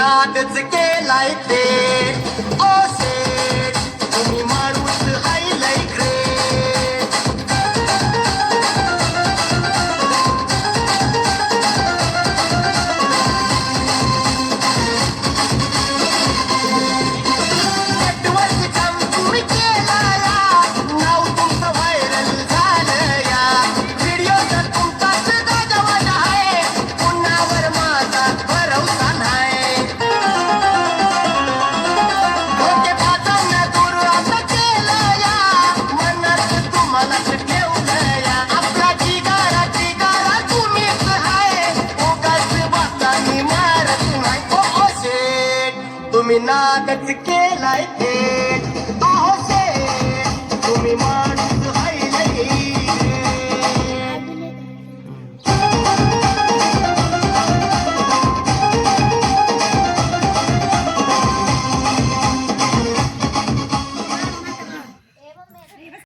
नादच केलाय ते ओ सेठ तुम्ही माणूस हाय लय ग्रेट नेटवर्क काम तुम्ही केला या नाव तुमचं व्हायरल झालं या व्हिडिओ तर तुमचाच गाजवाना आहे पुन्हावर माझा भरवसा नाही डोके पातांना दूर आता केलं या मनात तुम्हालाच ठेवलं या आपला जिगारा तुम्हीच हाय उगाच बातानी मारत नाही ओ शेठ तुम्ही नादच केलाय थेट अहो शेठ तुम्ही मान